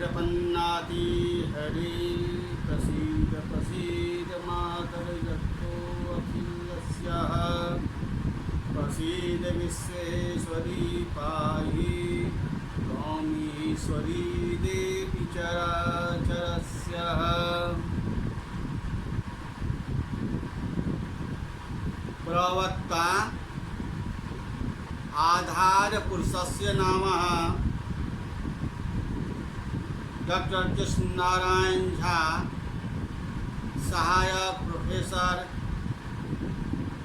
प्रपन्नाति हरे प्रसीद प्रसीद मातर्जगतोऽखिलस्यः प्रसीद विश्वेश्वरी पाहि त्वमीश्वरी देवी चराचरस्यः। प्रवक्ता आधार पुरुषस्य नामः डॉक्टर कृष्ण नारायण झा, सहायक प्रोफेसर,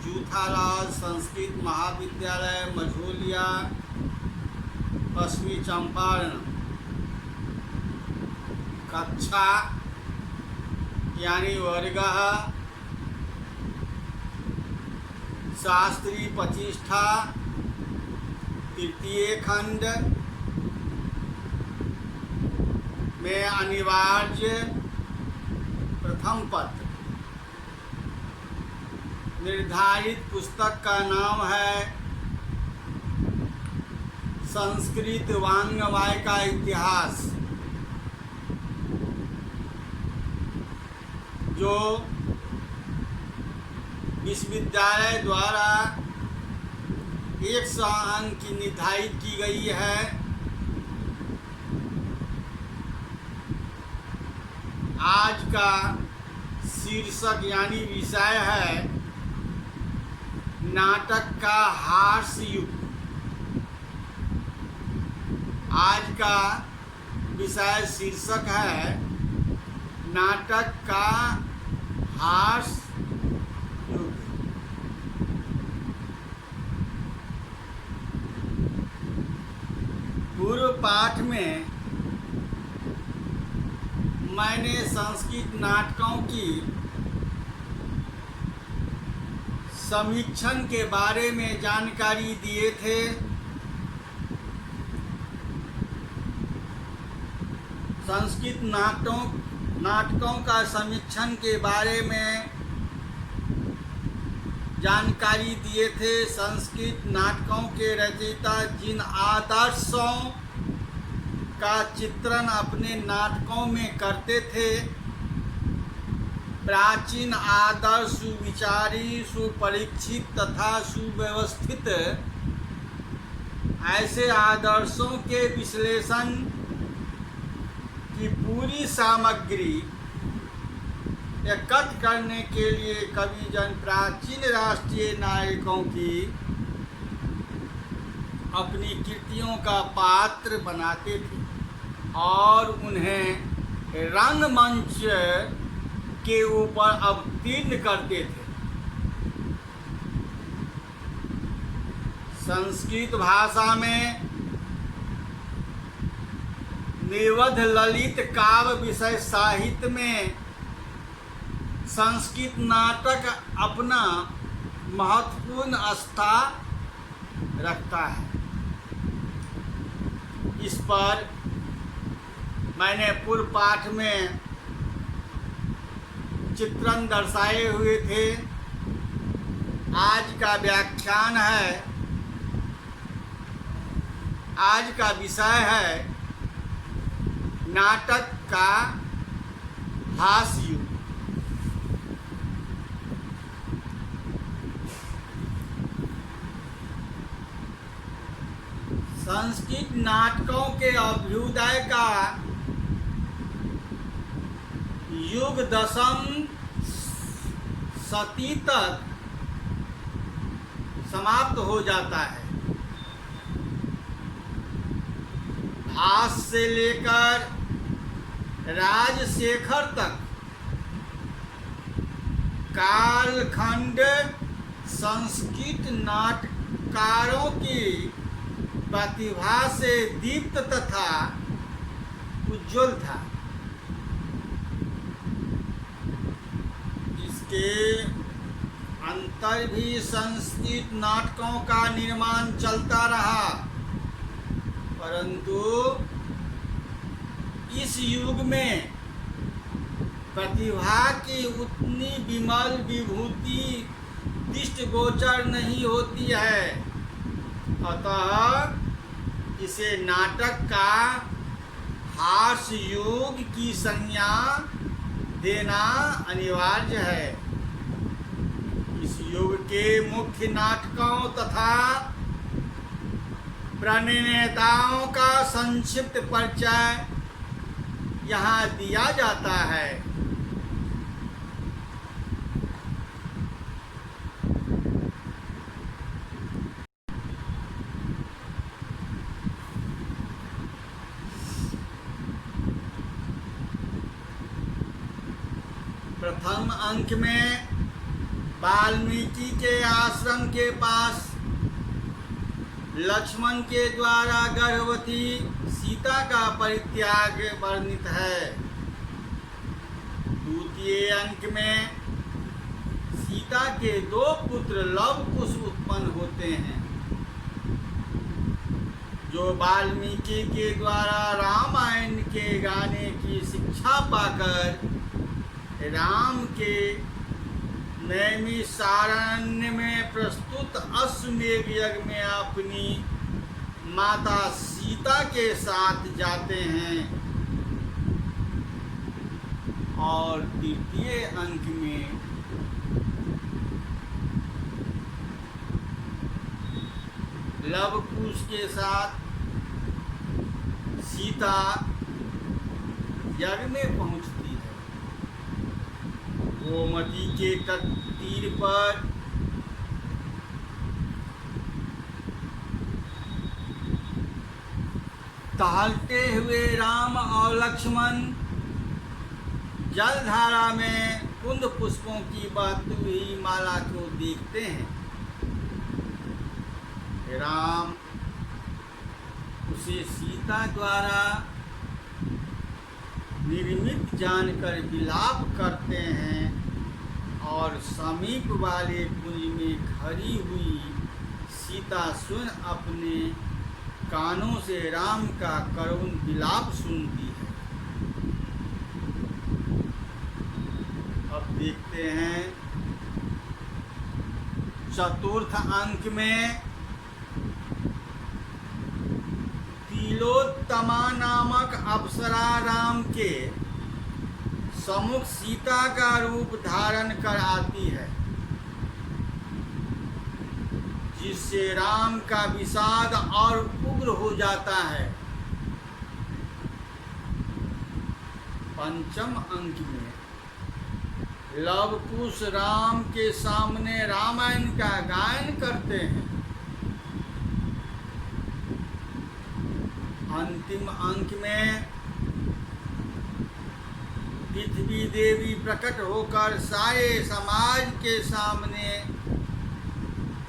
जूथालाल संस्कृत महाविद्यालय मझौलिया, पश्चिमी चंपारण। कक्षा यानी वर्ग शास्त्री प्रतिष्ठा तृतीय खंड में अनिवार्य प्रथम पत्र। निर्धारित पुस्तक का नाम है संस्कृत वाङ्मय का इतिहास, जो विश्वविद्यालय द्वारा 100 अंक की निर्धारित की गई है। आज का शीर्षक यानी विषय है नाटक का हास्य युग। आज का विषय शीर्षक है नाटक का हास्य युग। पूर्व पाठ में मैंने संस्कृत नाटकों की समीक्षण के बारे में जानकारी दिए थे। संस्कृत नाटकों का समीक्षण के बारे में जानकारी दिए थे। संस्कृत नाटकों के रचयिता जिन आदर्शों का चित्रण अपने नाटकों में करते थे, प्राचीन आदर्श, सुविचारी, सुपरीक्षित तथा सुव्यवस्थित, ऐसे आदर्शों के विश्लेषण की पूरी सामग्री एकत्र करने के लिए कविजन प्राचीन राष्ट्रीय नायकों की अपनी कृतियों का पात्र बनाते थे और उन्हें रंगमंच के ऊपर अवतीर्ण करते थे। संस्कृत भाषा में निबद्ध ललित काव्य विषय साहित्य में संस्कृत नाटक अपना महत्वपूर्ण स्थान रखता है। इस पर मैंने पूर्व पाठ में चित्रण दर्शाए हुए थे। आज का व्याख्यान है, आज का विषय है नाटक का हास्य युग। संस्कृत नाटकों के अभ्युदय का युग 10वीं शती तक समाप्त हो जाता है। भास से लेकर राजशेखर तक कालखंड संस्कृत नाटककारों की प्रतिभा से दीप्त तथा उज्ज्वल था। इसके अंतर भी संस्कृत नाटकों का निर्माण चलता रहा, परंतु इस युग में प्रतिभा की उतनी विमल विभूति दृष्टिगोचर नहीं होती है। अतः इसे नाटक का हास्य योग की संज्ञा देना अनिवार्य है। इस युग के मुख्य नाटकों तथा प्रणेताओं का संक्षिप्त परिचय यहाँ दिया जाता है। प्रथम अंक में वाल्मीकि के आश्रम के पास लक्ष्मण के द्वारा गर्भवती सीता का परित्याग वर्णित है। द्वितीय अंक में सीता के दो पुत्र लव कुश उत्पन्न होते हैं, जो वाल्मीकि के द्वारा रामायण के गाने की शिक्षा पाकर राम के नैमिषारण्य में प्रस्तुत अश्वमेध यज्ञ में अपनी माता सीता के साथ जाते हैं। और तृतीय अंक में लव कुश के साथ सीता यज्ञ में पहुंचती है। गोमती के तट तीर पर टहलते हुए राम और लक्ष्मण जलधारा में कुंद पुष्पों की बहती हुई माला को देखते हैं। राम उसे सीता द्वारा निर्मित जानकर विलाप करते हैं और समीप वाले कुंज में खड़ी हुई सीता स्वयं अपने कानों से राम का करुण विलाप सुनती है। अब देखते हैं चतुर्थ अंक में तिलोत्तमा नामक अप्सरा राम के सम्मुख सीता का रूप धारण कर आती है, जिससे राम का विषाद और उग्र हो जाता है। पंचम अंक में लव कुश राम के सामने रामायण का गायन करते हैं। अंतिम अंक में पृथ्वी देवी प्रकट होकर सारे समाज के सामने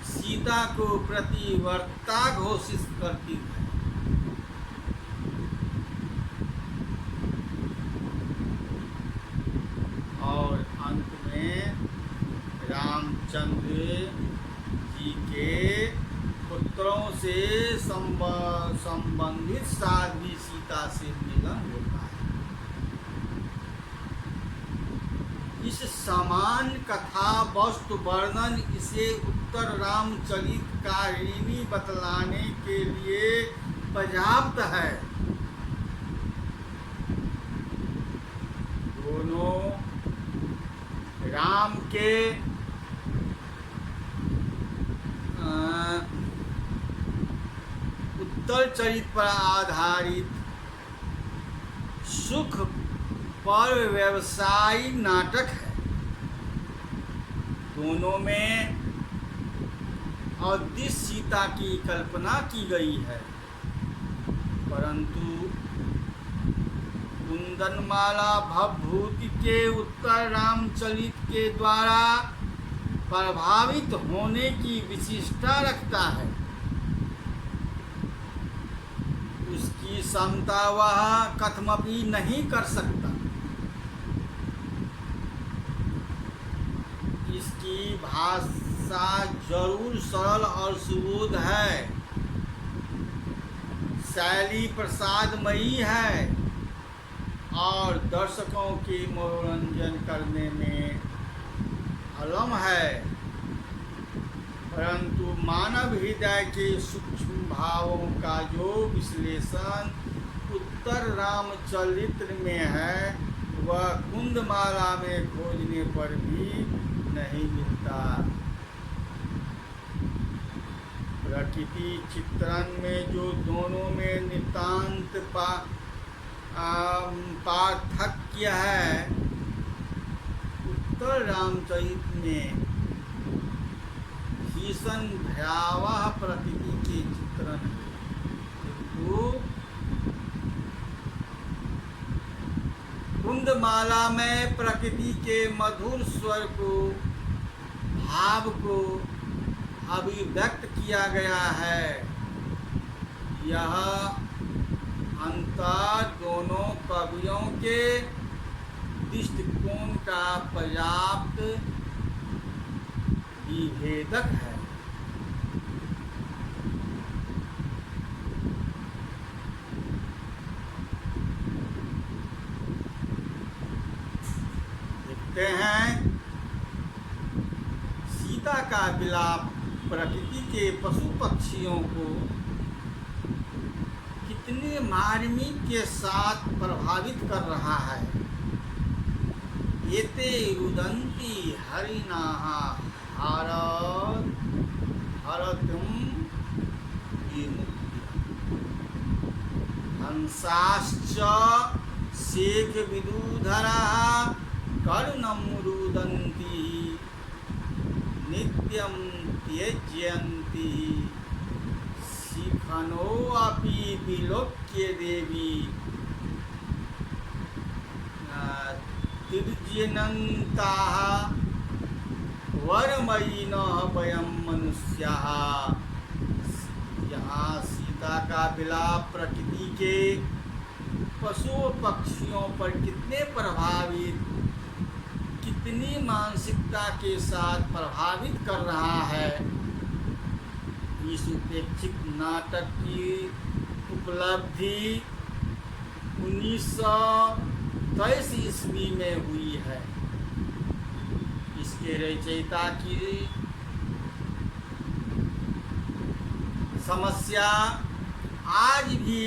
सीता को प्रतिवर्ता घोषित करती है। और अंत में रामचंद्र जी के पुत्रों से संबंधित साध्वी सीता से मिलन होता है। इस समान कथा वस्तु वर्णन इसे उत्तर रामचरित काहिनी बतलाने के लिए पर्याप्त है। दोनों राम के उत्तर चरित पर आधारित सुख पर व्यवसायी नाटक है। दोनों में अदृश्य सीता की कल्पना की गई है, परंतु कुंदनमाला भवभूति के उत्तर रामचरित के द्वारा प्रभावित होने की विशिष्टता रखता है। उसकी क्षमता वह कथमपि नहीं कर सकता। इसकी भाषा जरूर सरल और सुबोध है, शैली प्रसादमयी है और दर्शकों के मनोरंजन करने में अलम है, परंतु मानव हृदय के सूक्ष्म भावों का जो विश्लेषण उत्तर रामचरित्र में है वह कुंदमाला में खोजने पर भी नहीं मिलता। प्रकृति चित्रण में जो दोनों में नितांत पार्थक्य है, उत्तर रामचरित में भीषण भयावह प्रकृति के चित्रण है, किंतु कुंदमाला में प्रकृति के मधुर स्वर को, भाव को अभिव्यक्त किया गया है। यह अंतर दोनों कवियों के दृष्टिकोण का पर्याप्त विभेदक है। देखते हैं सीता का विलाप प्रकृति के पशु पक्षियों को कितने मार्मिक के साथ प्रभावित कर रहा है। एते रुदन्ति हरिणाः हरतुं हंसाश्च शेखविदूधराः कर्णं रुदन्ति नित्यं त्यज्यन्ति शिखनोऽपि विलोक्य देवी तिर्ज्यनन्ताः वरमयिनः वयं मनुष्याः। यहाँ सीता का विलाप प्रकृति के पशु पक्षियों पर कितने प्रभावित, कितनी मानसिकता के साथ प्रभावित कर रहा है। इस उपेक्षित नाटक की उपलब्धि 1923 ईस्वी में हुई है। इसके रचयिता की समस्या आज भी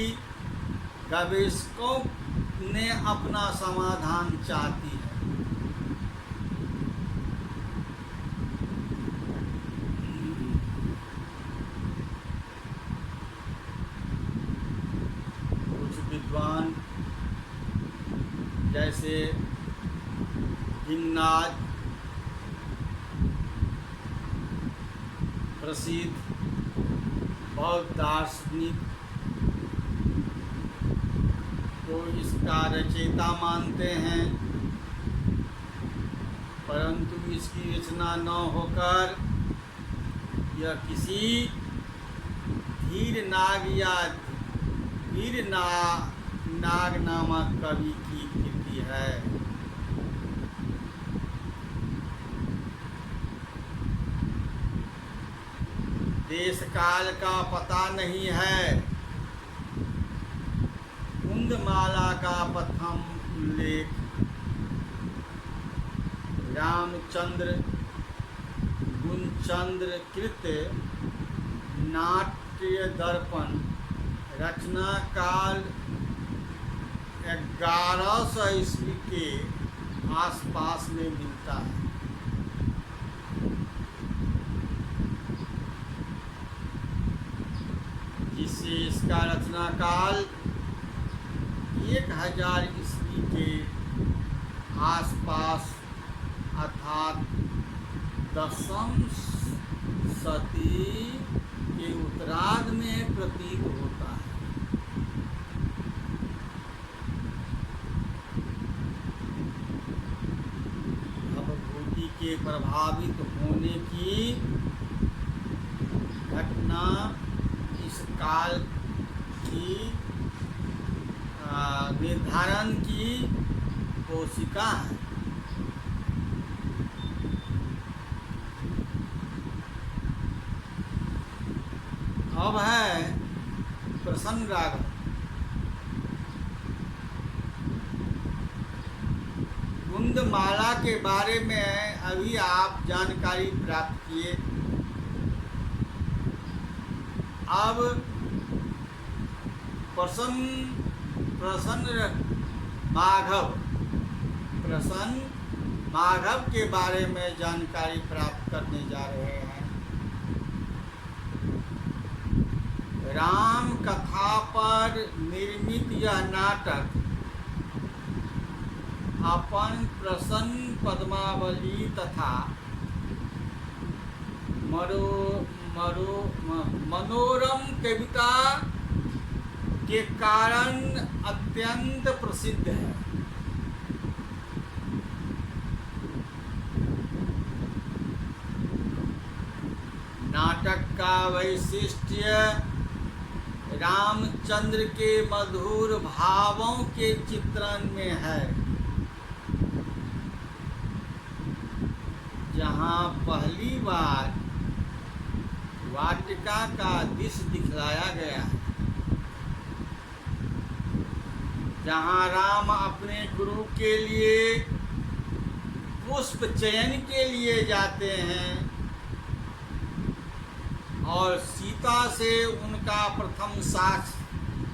गवेषकों ने अपना समाधान चाहती है। विद्वान जैसे हिंगनाद, प्रसिद्ध बौद्ध दार्शनिक को इसका रचयिता मानते हैं, परंतु इसकी रचना न होकर यह किसी धीर नाग या वीर नाग नामक कवि की कृति है। देश काल का पता नहीं है। कुंदमाला का प्रथम उल्लेख रामचंद्र गुणचंद्र कृत नाट्य दर्पण रचना काल 1100 ईस्वी के आसपास में मिलता है। जिससे इसका रचना काल 1000 ईस्वी के आसपास अर्थात 10वीं सदी के उत्तरार्ध में प्रतीत होता है। भवभूति के प्रभावित होने की घटना इस काल की निर्धारण की कोशिका है। अब है प्रसन्न राग। कुंदमाला के बारे में अभी आप जानकारी प्राप्त किए। अब प्रसन्न माघव के बारे में जानकारी प्राप्त करने जा रहे हैं। राम कथा पर निर्मित यह नाटक अपन प्रसन्न पद्मावली तथा मनोरम कविता के कारण अत्यंत प्रसिद्ध है। नाटक का वैशिष्ट्य रामचंद्र के मधुर भावों के चित्रण में है। जहाँ पहली बार वाटिका का दृश्य दिखलाया गया है, जहाँ राम अपने गुरु के लिए पुष्प चयन के लिए जाते हैं और सीता से उनका प्रथम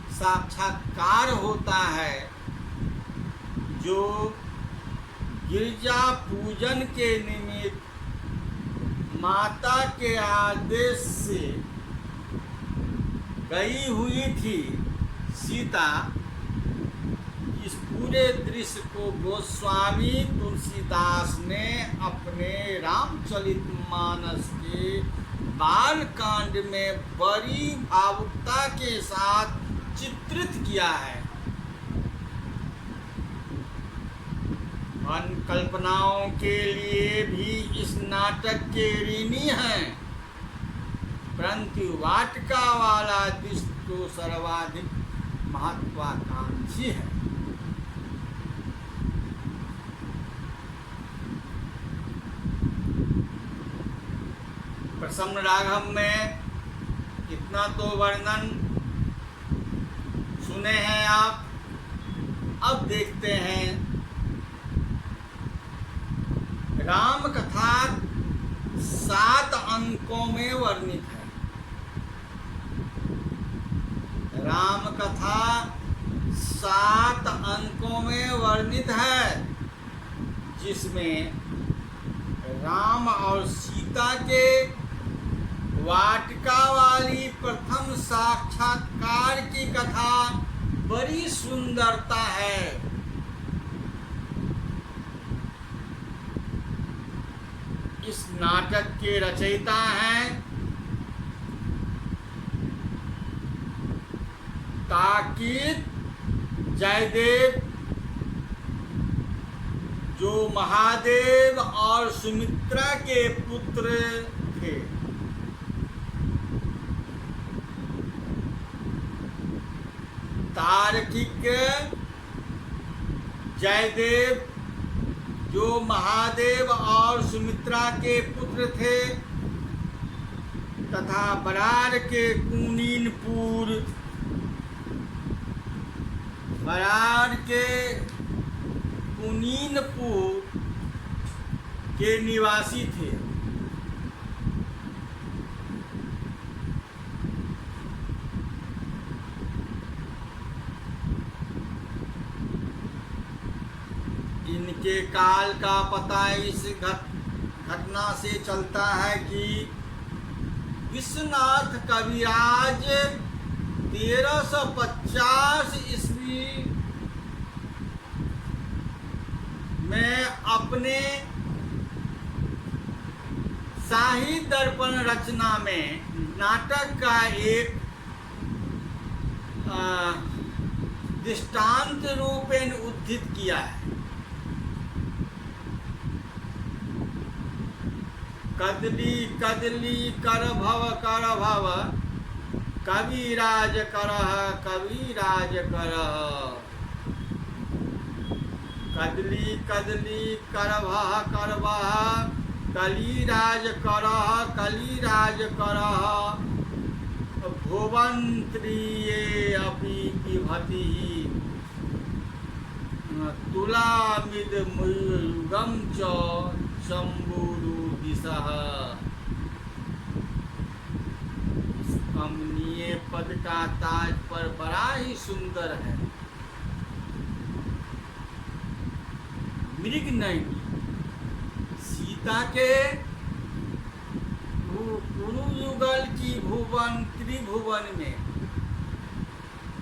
साक्षात्कार होता है, जो गिरजा पूजन के निमित्त माता के आदेश से गई हुई थी। सीता इस पूरे दृश्य को गोस्वामी तुलसीदास ने अपने रामचरितमानस के बालकांड में बड़ी भावुकता के साथ चित्रित किया है। अन्य कल्पनाओं के लिए भी इस नाटक के ऋणी हैं, परंतु वाटिका वाला दृश्य तो सर्वाधिक महत्वाकांक्षी है। प्रसन्न राघव में इतना तो वर्णन सुने हैं आप। अब देखते हैं राम कथा 7 अंकों में वर्णित है। राम कथा 7 अंकों में वर्णित है, जिसमें राम और सीता के वाटिका वाली प्रथम साक्षात्कार की कथा बड़ी सुंदरता है। इस नाटक के रचयिता हैं ताकीद जयदेव, जो महादेव और सुमित्रा के पुत्र थे। तार्किक जयदेव, जो महादेव और सुमित्रा के पुत्र थे, तथा बरार के कुनीनपुर, बरार के कुनीनपुर के निवासी थे। इनके काल का पता इस घटना से चलता है कि विश्वनाथ कविराज 1350 ईस्वी में अपने शाही दर्पण रचना में नाटक का एक दृष्टांत रूपेण उद्धृत किया है। कदली कदली कर भव कविराज करह कविराज करह। कदली कदली करभः कलिराज करह कलिराज करह। भुवन्त्रिये अपि पिबति तुलामिद मृगं च शम्भुरु दिशः। कमनीय पद का ताज पर बड़ा ही सुंदर है। मृग नहीं, सीता के पुरु युगल की भुवन त्रिभुवन में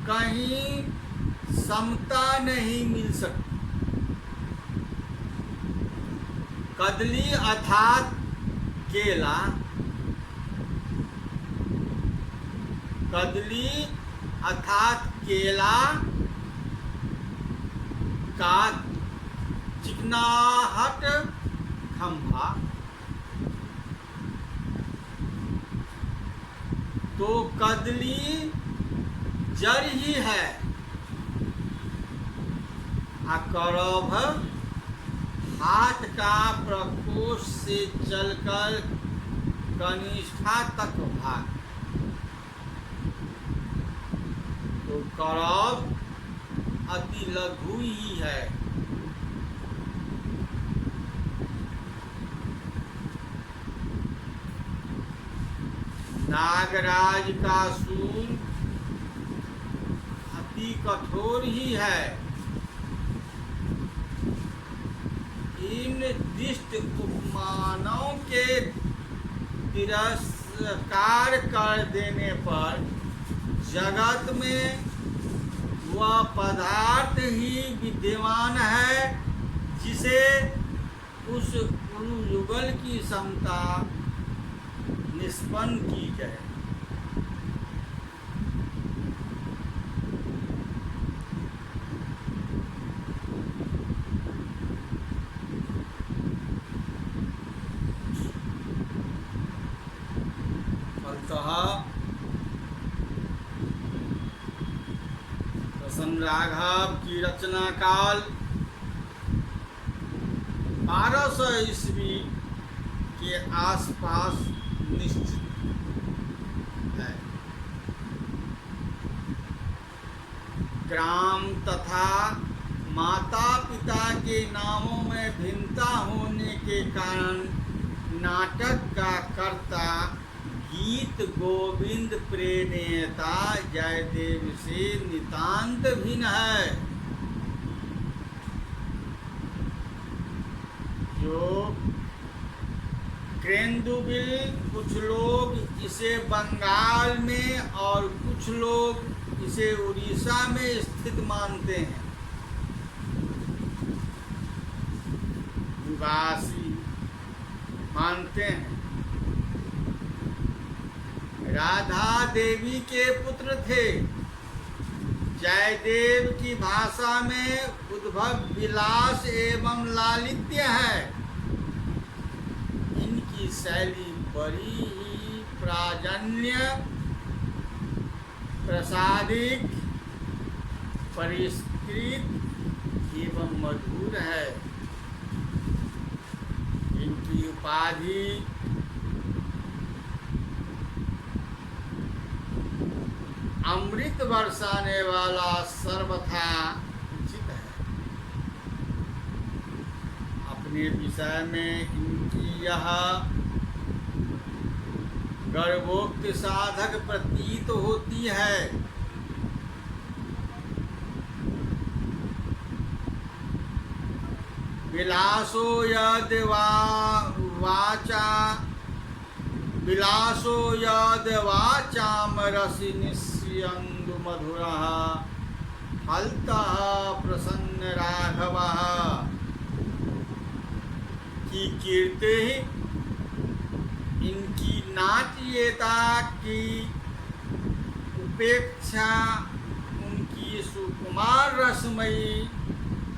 कहीं समता नहीं मिल सकती। कदली अर्थात केला, कदली अर्थात केला का चिकनाहट खंभा, तो कदली जड़ ही है, करभ हाथ का प्रकोष्ठ से चलकर कनिष्ठा तक भाग, तो करभ अति लघु ही है। नागराज का सूल अति कठोर ही है। इन दिष्ट उपमानों के तिरस्कार कर देने पर जगत में वह पदार्थ ही विद्यमान है जिसे उस युगल की समता निष्पन्न की जाए। फलतः प्रसन्न राघव की रचना काल 1200 ईस्वी के आसपास निश्चित है। ग्राम तथा माता पिता के नामों में भिन्नता होने के कारण नाटक का कर्ता गीत गोविंद प्रणेता जयदेव से नितांत भिन्न है। जो क्रेंदुबिल, कुछ लोग इसे बंगाल में और कुछ लोग इसे उड़ीसा में स्थित मानते हैं। निवासी मानते हैं। राधा देवी के पुत्र थे। जयदेव की भाषा में उद्भव विलास एवं लालित्य है। इनकी शैली बड़ी ही प्राजन्य, प्रसादिक, परिष्कृत एवं मधुर है। इनकी उपाधि अमृत बरसाने वाला सर्वथा उचित है। अपने विषय में इनकी यह गर्भोक्त साधक प्रतीत होती है। विलासो यद वाचाम रसि निस्यन्दु मधुरः फलतः प्रसन्न राघवः की कीर्ति इनकी नाट्यता की उपेक्षा उनकी सुकुमार रसमयी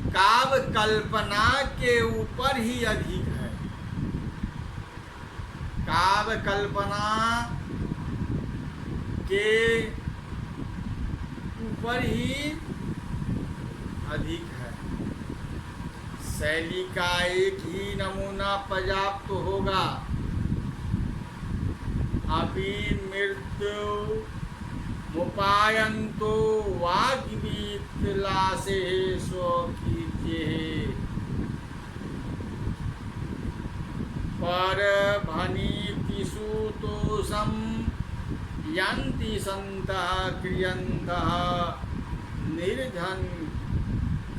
काव्य कल्पना के ऊपर ही अधिक है। काव्य कल्पना के ऊपर ही अधिक है। शैली का एक ही नमूना पर्याप्त होगा। अभी मृत्यु मुपायंतो वाग्वीत लासे स्वकीर्ति पर भनीतिषु तोषं यन्ति सन्तः क्रियन्तः निर्धन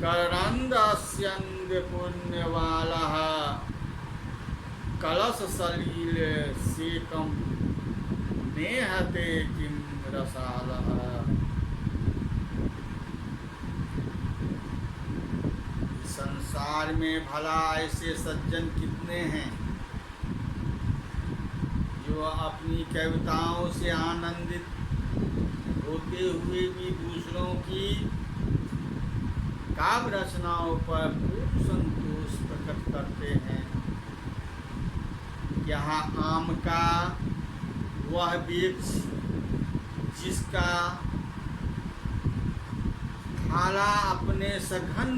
करंदस्यन्द पुण्यवालः कलश सलील सेकम नेहते किम रसालः। संसार में भला ऐसे सज्जन कितने हैं जो अपनी कविताओं से आनंदित होते हुए भी दूसरों की काव्य रचनाओं पर खूब संतोष प्रकट करते हैं। यहाँ आम का वह वृक्ष जिसका थाला अपने सघन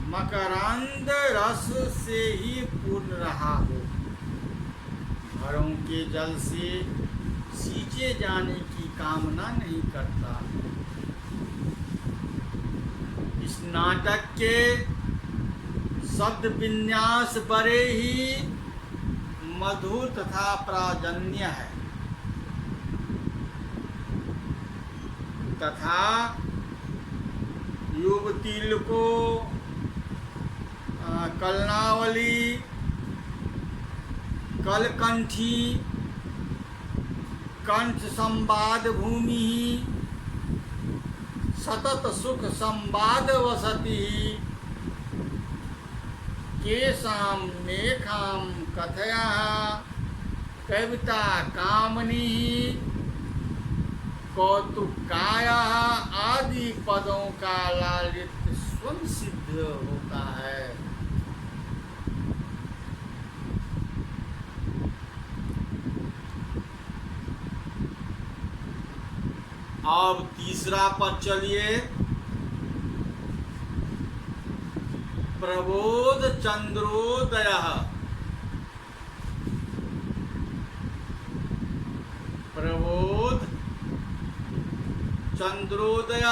मकरंद रस से ही पूर्ण रहा हो, घरों के जल से सींचे जाने की कामना नहीं करता। इस नाटक के शब्द विन्यास बड़े ही मधुर तथा प्राजन्य है तथा युवतिल को कलनावली कलकंठी कंठ संवाद भूमि सतत सुख संवाद वसति केशाम मेखाम कथया कविता कामनी कौतुकाया आदि पदों का लालित्य स्वयं सिद्ध होता है। अब तीसरा पद चलिए। प्रबोध चंद्रोदय प्रबोध चंद्रोदय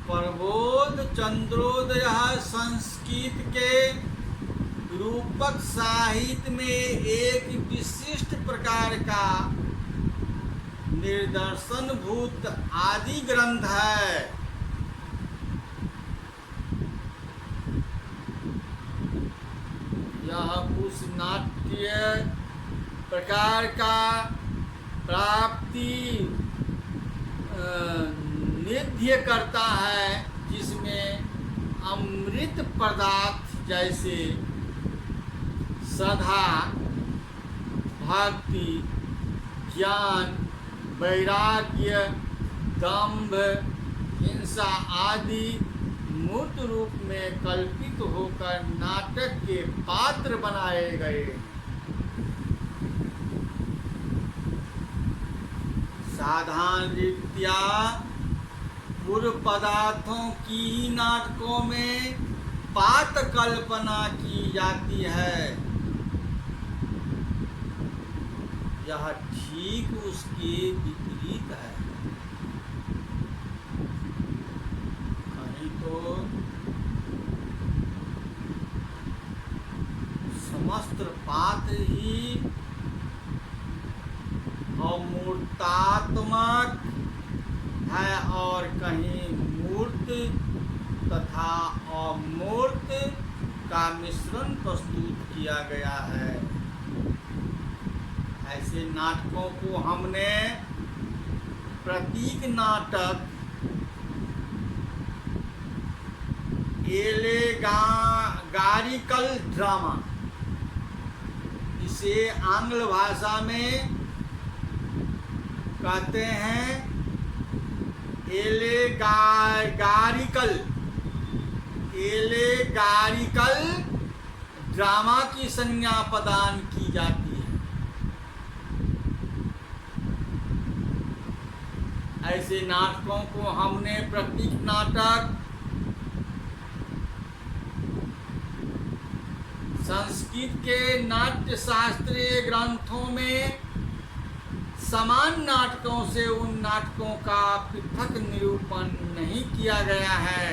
प्रबोध चंद्रोदय संस्कृत के रूपक साहित्य में एक विशिष्ट प्रकार का निदर्शन भूत आदि ग्रंथ है। यह उस नाट्य प्रकार का प्राप्ति निध्य करता है जिसमें अमृत पदार्थ जैसे श्रद्धा, भक्ति, ज्ञान, वैराग्य, दंभ, हिंसा आदि मूर्त रूप में कल्पित होकर नाटक के पात्र बनाए गए। साधारण रीत्या पूर्व पदार्थों की नाटकों में पात्र कल्पना की जाती है। यह ठीक उसके विपरीत है। कहीं तो समस्त पात्र ही अमूर्तात्मक है और कहीं मूर्त तथा अमूर्त का मिश्रण प्रस्तुत किया गया है। ऐसे नाटकों को हमने प्रतीक नाटक, एलेगारिकल ड्रामा, इसे आंग्ल भाषा में कहते हैं एलेगारिकल ड्रामा की संज्ञा प्रदान की जाती है। ऐसे नाटकों को हमने प्रतीक नाटक, संस्कृत के नाट्य शास्त्रीय ग्रंथों में समान नाटकों से उन नाटकों का पृथक निरूपण नहीं किया गया है।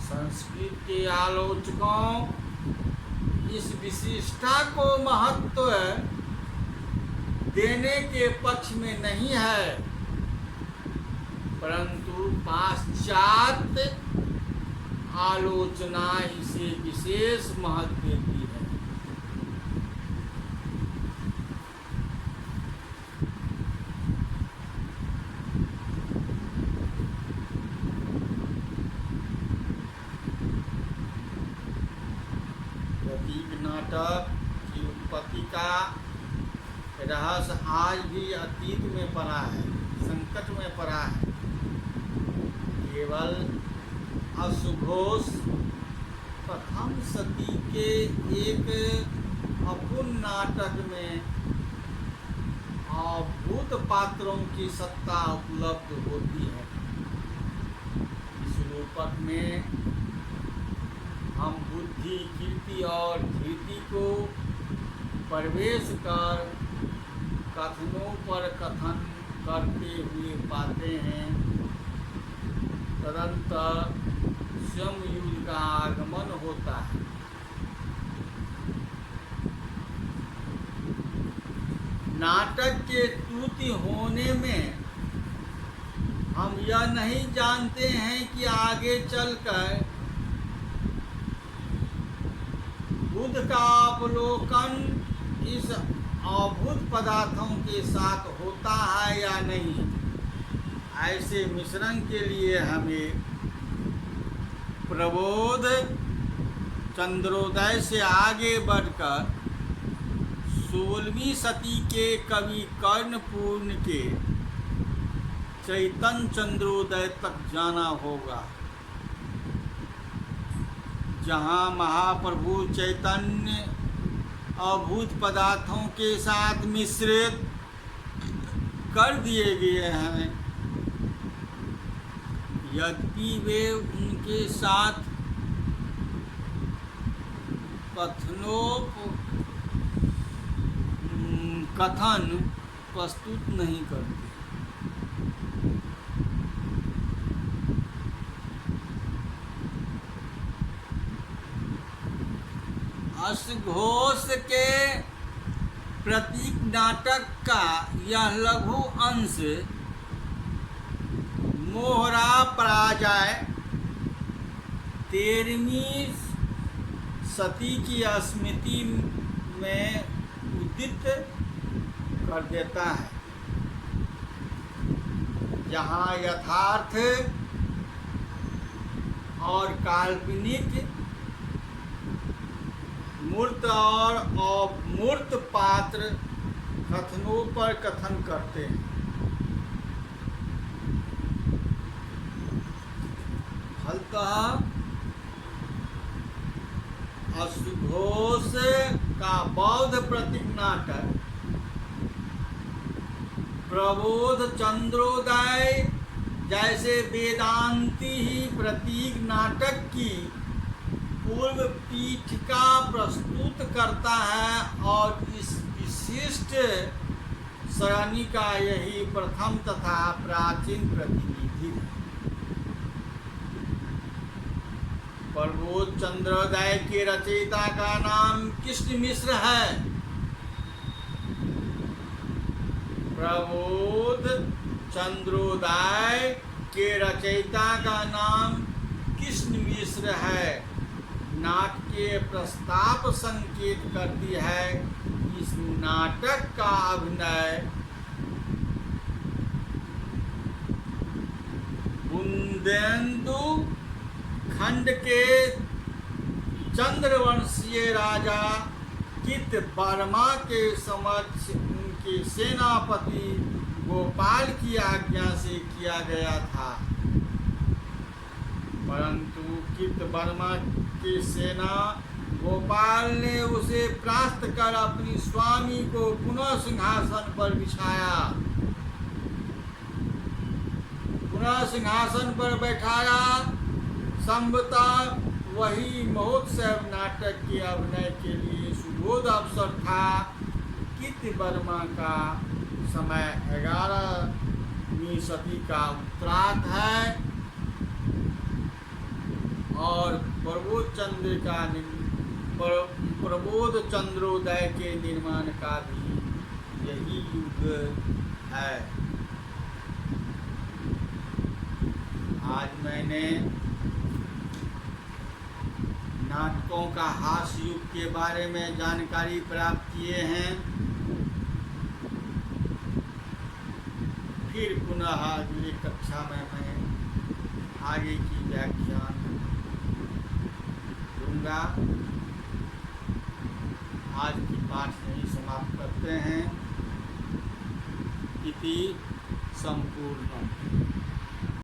संस्कृत के आलोचकों इस विशिष्टता को महत्व देने के पक्ष में नहीं है, परंतु पाश्चात्य आलोचना इसे विशेष महत्व देती है। प्रतीक नाटक की उत्पत्ति का रहस्य आज भी अतीत में पड़ा है, संकट में पड़ा है। केवल अशुघोष प्रथम सदी के एक अपूर्ण नाटक में अभूत पात्रों की सत्ता उपलब्ध होती है। इस रूपक में हम बुद्धि, कीर्ति और धीरति को प्रवेश कर कथनों पर कथन करते हुए पाते हैं। तदंतर स्वयं युग का आगमन होता है। नाटक के त्रुटि होने में हम यह नहीं जानते हैं कि आगे चलकर बुद्ध का अवलोकन इस अभूत पदार्थों के साथ होता है या नहीं। ऐसे मिश्रण के लिए हमें प्रबोध चंद्रोदय से आगे बढ़कर 16वीं सदी के कवि कर्णपूर्ण के चैतन्य चंद्रोदय तक जाना होगा, जहाँ महाप्रभु चैतन्य अभूत पदार्थों के साथ मिश्रित कर दिए गए हैं। यद्यपि वे उनके साथ कथन प्रस्तुत नहीं करते। अशुघोष के प्रतीक नाटक का यह लघु अंश मोहरा पराजय 13वीं सदी की स्मृति में उदित कर देता है, जहाँ यथार्थ और काल्पनिक, मूर्त और अमूर्त पात्र कथनों पर कथन करते हैं। फलतः अशुघोष का बौद्ध प्रतीक नाटक प्रबोध चंद्रोदय जैसे वेदांती ही प्रतीक नाटक की पूर्व पीठिका प्रस्तुत करता है, और इस विशिष्ट सरणी का यही प्रथम तथा प्राचीन प्रतिनिधि है। प्रबोध चंद्रोदय के रचयिता का नाम कृष्ण मिश्र है। प्रबोध चंद्रोदय के रचयिता का नाम कृष्ण मिश्र है। नाट्य प्रस्ताव संकेत करती है। इस नाटक का अभिनय बुंदेलखंड खंड के चंद्रवंशीय राजा कित वर्मा के समक्ष उनके सेनापति गोपाल की आज्ञा से किया गया था, परंतु कित वर्मा की सेना गोपाल ने उसे परास्त कर अपनी स्वामी को पुनः सिंहासन पर बिठाया, बैठाया। संभवतः वही महोत्सव नाटक के अभिनय के लिए सुबोध अवसर था। कित वर्मा का समय 11वीं सदी का उत्तरार्ध है और प्रबोध चंद्रोदय के निर्माण का भी यही युग है। आज मैंने नाटकों का हास्य युग के बारे में जानकारी प्राप्त किए हैं। फिर पुनः अगली कक्षा में मैं आगे की व्याख्यान दूंगा। आज की पाठ यहीं समाप्त करते हैं। इति संपूर्णम्।